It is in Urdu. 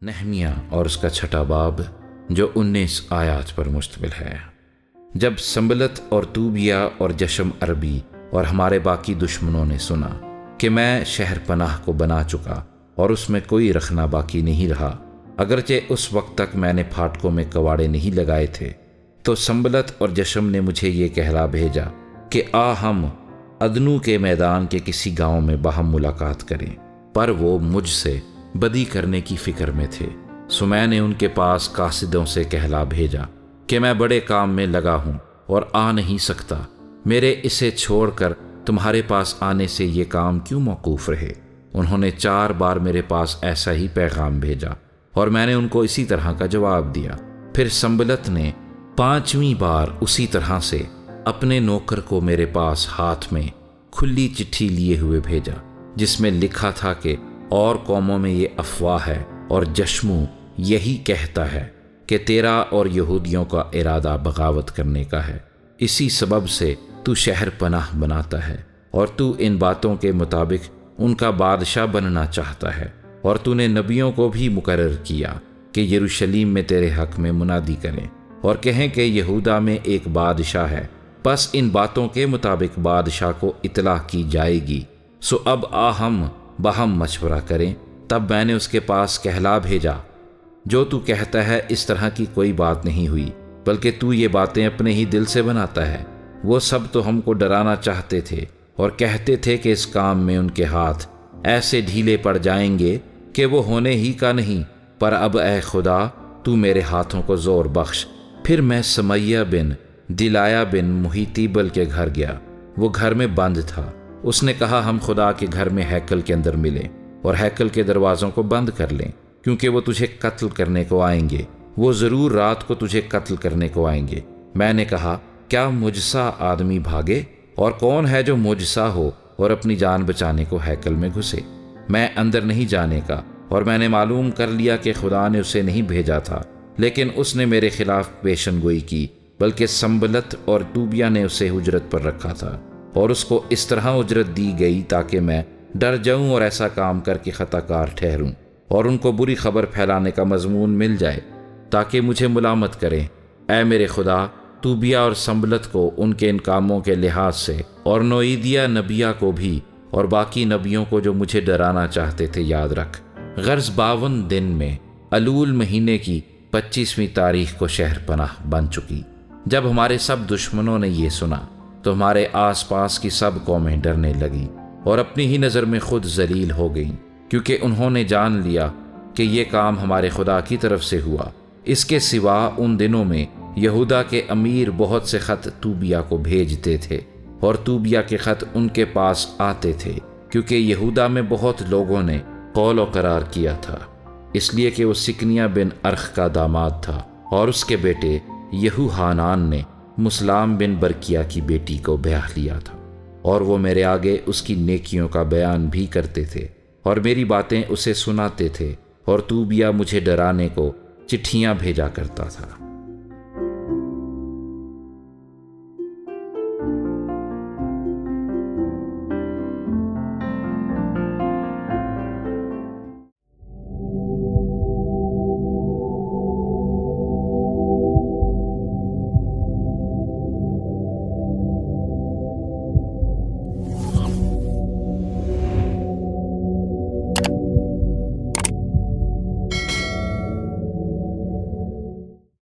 نہمیہ اور اس کا چھٹا باب جو 19 آیات پر مشتمل ہے۔ جب سنبلت اور طوبیہ اور جشم عربی اور ہمارے باقی دشمنوں نے سنا کہ میں شہر پناہ کو بنا چکا اور اس میں کوئی رکھنا باقی نہیں رہا، اگرچہ اس وقت تک میں نے پھاٹکوں میں کواڑے نہیں لگائے تھے، تو سنبلت اور جشم نے مجھے یہ کہلا بھیجا کہ ہم ادنو کے میدان کے کسی گاؤں میں باہم ملاقات کریں، پر وہ مجھ سے بدی کرنے کی فکر میں تھے۔ سو میں نے ان کے پاس قاصدوں سے کہلا بھیجا کہ میں بڑے کام میں لگا ہوں اور آ نہیں سکتا، میرے اسے چھوڑ کر تمہارے پاس آنے سے یہ کام کیوں موقوف رہے؟ انہوں نے 4 بار میرے پاس ایسا ہی پیغام بھیجا اور میں نے ان کو اسی طرح کا جواب دیا۔ پھر سنبلت نے 5ویں بار اسی طرح سے اپنے نوکر کو میرے پاس ہاتھ میں کھلی چٹھی لیے ہوئے بھیجا، جس میں لکھا تھا کہ اور قوموں میں یہ افواہ ہے اور جشمو یہی کہتا ہے کہ تیرا اور یہودیوں کا ارادہ بغاوت کرنے کا ہے، اسی سبب سے تو شہر پناہ بناتا ہے اور تو ان باتوں کے مطابق ان کا بادشاہ بننا چاہتا ہے، اور تو نے نبیوں کو بھی مقرر کیا کہ یروشلیم میں تیرے حق میں منادی کریں اور کہیں کہ یہودا میں ایک بادشاہ ہے، پس ان باتوں کے مطابق بادشاہ کو اطلاع کی جائے گی۔ سو اب ہم باہم مشورہ کریں۔ تب میں نے اس کے پاس کہلا بھیجا، جو تو کہتا ہے اس طرح کی کوئی بات نہیں ہوئی، بلکہ تو یہ باتیں اپنے ہی دل سے بناتا ہے۔ وہ سب تو ہم کو ڈرانا چاہتے تھے اور کہتے تھے کہ اس کام میں ان کے ہاتھ ایسے ڈھیلے پڑ جائیں گے کہ وہ ہونے ہی کا نہیں، پر اب اے خدا تو میرے ہاتھوں کو زور بخش۔ پھر میں سمیہ بن دلایہ بن محیطیبل کے گھر گیا، وہ گھر میں بند تھا۔ اس نے کہا ہم خدا کے گھر میں ہیکل کے اندر ملیں اور ہیکل کے دروازوں کو بند کر لیں، کیونکہ وہ تجھے قتل کرنے کو آئیں گے، وہ ضرور رات کو تجھے قتل کرنے کو آئیں گے۔ میں نے کہا کیا مجھ-سا آدمی بھاگے؟ اور کون ہے جو مجھ-سا ہو اور اپنی جان بچانے کو ہیکل میں گھسے؟ میں اندر نہیں جانے کا، اور میں نے معلوم کر لیا کہ خدا نے اسے نہیں بھیجا تھا، لیکن اس نے میرے خلاف پیشن گوئی کی، بلکہ سنبلت اور طوبیہ نے اسے اجرت پر رکھا تھا، اور اس کو اس طرح اجرت دی گئی تاکہ میں ڈر جاؤں اور ایسا کام کر کے خطا کار ٹھہروں، اور ان کو بری خبر پھیلانے کا مضمون مل جائے تاکہ مجھے ملامت کریں۔ اے میرے خدا، طوبیہ اور سنبلت کو ان کے ان کاموں کے لحاظ سے، اور نوئیدیہ نبیہ کو بھی، اور باقی نبیوں کو جو مجھے ڈرانا چاہتے تھے، یاد رکھ۔ غرض 52 دن میں الول مہینے کی 25ویں تاریخ کو شہر پناہ بن چکی۔ جب ہمارے سب دشمنوں نے یہ سنا تو ہمارے آس پاس کی سب قومیں ڈرنے لگیں اور اپنی ہی نظر میں خود ذلیل ہو گئیں، کیونکہ انہوں نے جان لیا کہ یہ کام ہمارے خدا کی طرف سے ہوا۔ اس کے سوا ان دنوں میں یہودا کے امیر بہت سے خط طوبیہ کو بھیجتے تھے، اور طوبیہ کے خط ان کے پاس آتے تھے، کیونکہ یہودا میں بہت لوگوں نے قول و قرار کیا تھا، اس لیے کہ وہ سکنیہ بن ارخ کا داماد تھا، اور اس کے بیٹے یہوحانان نے مسلام بن برکیہ کی بیٹی کو بیاہ لیا تھا، اور وہ میرے آگے اس کی نیکیوں کا بیان بھی کرتے تھے اور میری باتیں اسے سناتے تھے، اور طوبیہ مجھے ڈرانے کو چٹھیاں بھیجا کرتا تھا۔